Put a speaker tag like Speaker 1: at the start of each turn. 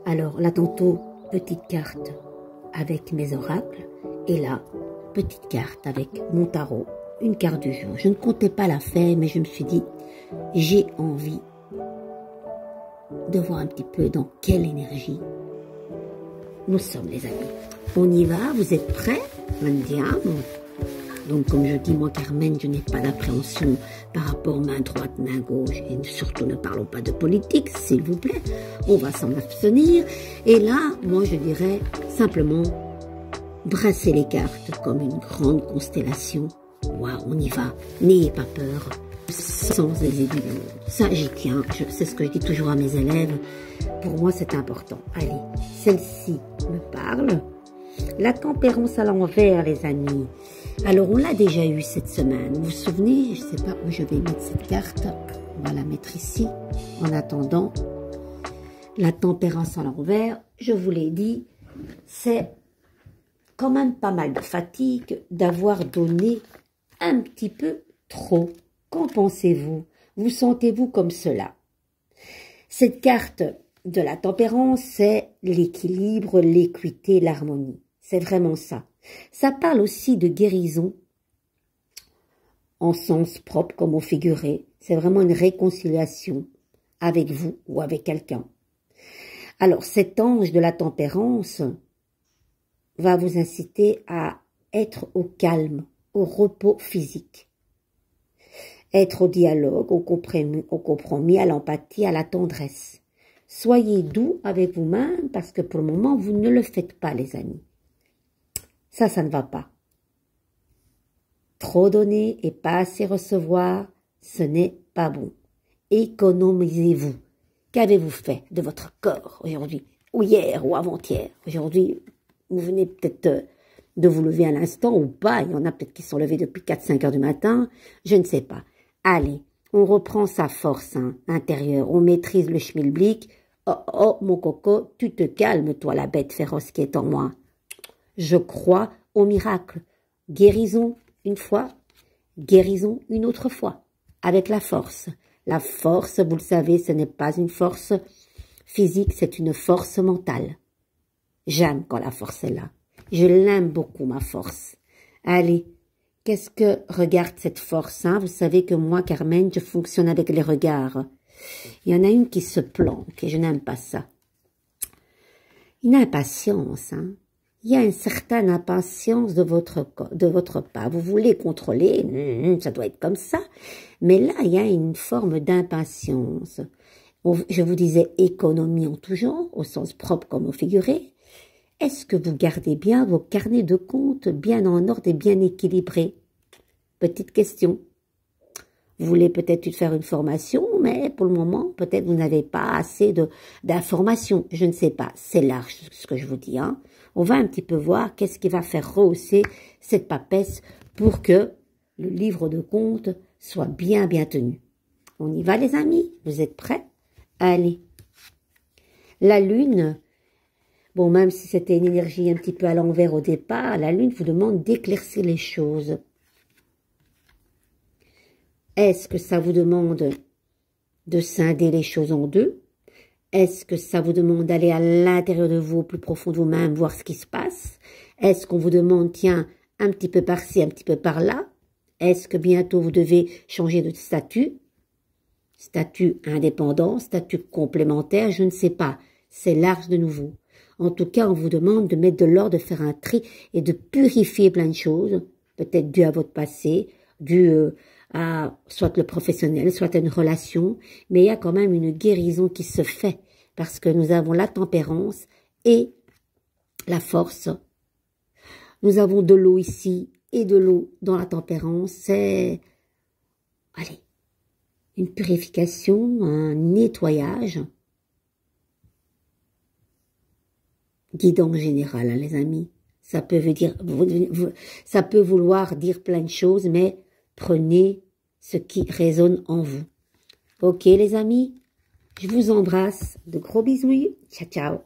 Speaker 1: Alors là, tantôt, petite carte avec mes oracles, et là, petite carte avec mon tarot, une carte du jour. Je ne comptais pas la faire, mais je me suis dit, j'ai envie de voir un petit peu dans quelle énergie nous sommes, les amis. On y va, vous êtes prêts? Andiamo. Donc, comme je dis, moi, Carmen, je n'ai pas d'appréhension par rapport main droite, main gauche. Et surtout, ne parlons pas de politique, s'il vous plaît. On va s'en abstenir. Et là, moi, je dirais simplement, brassez les cartes comme une grande constellation. Waouh, on y va. N'ayez pas peur. Sans les aiguilles du monde. Ça, j'y tiens. C'est ce que je dis toujours à mes élèves. Pour moi, c'est important. Allez, celle-ci me parle. La tempérance à l'envers, les amis. Alors, on l'a déjà eu cette semaine. Vous vous souvenez, je ne sais pas où je vais mettre cette carte. On va la mettre ici. En attendant, la tempérance à l'envers, je vous l'ai dit, c'est quand même pas mal de fatigue d'avoir donné un petit peu trop. Qu'en pensez-vous? Vous sentez-vous comme cela? Cette carte de la tempérance, c'est l'équilibre, l'équité, l'harmonie. C'est vraiment ça. Ça parle aussi de guérison en sens propre comme au figuré. C'est vraiment une réconciliation avec vous ou avec quelqu'un. Alors, cet ange de la tempérance va vous inciter à être au calme, au repos physique. Être au dialogue, au compromis, à l'empathie, à la tendresse. Soyez doux avec vous-même parce que pour le moment, vous ne le faites pas, les amis. Ça ne va pas. Trop donner et pas assez recevoir, ce n'est pas bon. Économisez-vous. Qu'avez-vous fait de votre corps aujourd'hui, ou hier, ou avant-hier? Aujourd'hui, vous venez peut-être de vous lever à l'instant ou pas. Il y en a peut-être qui sont levés depuis 4-5 heures du matin. Je ne sais pas. Allez, on reprend sa force intérieure. On maîtrise le schmilblick. Oh, oh, mon coco, tu te calmes, toi, la bête féroce qui est en moi. Je crois au miracle. Guérison une fois, guérison une autre fois. Avec la force. La force, vous le savez, ce n'est pas une force physique, c'est une force mentale. J'aime quand la force est là. Je l'aime beaucoup, ma force. Allez, qu'est-ce que regarde cette force, hein? Vous savez que moi, Carmen, je fonctionne avec les regards. Il y en a une qui se planque et je n'aime pas ça. Une impatience, hein? Il y a une certaine impatience de votre part. Vous voulez contrôler, ça doit être comme ça. Mais là, il y a une forme d'impatience. Je vous disais économie en tout genre, au sens propre comme au figuré. Est-ce que vous gardez bien vos carnets de compte bien en ordre et bien équilibrés? Petite question. Vous voulez peut-être faire une formation, mais pour le moment, peut-être vous n'avez pas assez d'informations. Je ne sais pas. C'est large ce que je vous dis, hein. On va un petit peu voir qu'est-ce qui va faire rehausser cette papesse pour que le livre de compte soit bien tenu. On y va, les amis? Vous êtes prêts? Allez. La lune, bon, même si c'était une énergie un petit peu à l'envers au départ, la lune vous demande d'éclaircir les choses. Est-ce que ça vous demande de scinder les choses en deux? Est-ce que ça vous demande d'aller à l'intérieur de vous, au plus profond de vous-même, voir ce qui se passe? Est-ce qu'on vous demande, tiens, un petit peu par-ci, un petit peu par-là? Est-ce que bientôt vous devez changer de statut? Statut indépendant, statut complémentaire, je ne sais pas. C'est large de nouveau. En tout cas, on vous demande de mettre de l'ordre, de faire un tri et de purifier plein de choses, peut-être dû à votre passé, dû à soit le professionnel, soit à une relation, mais il y a quand même une guérison qui se fait parce que nous avons la tempérance et la force. Nous avons de l'eau ici et de l'eau dans la tempérance. C'est, allez, une purification, un nettoyage. Guidance générale, hein, les amis. Ça peut ça peut vouloir dire plein de choses, mais prenez ce qui résonne en vous. Ok, les amis? Je vous embrasse. De gros bisous. Ciao, ciao.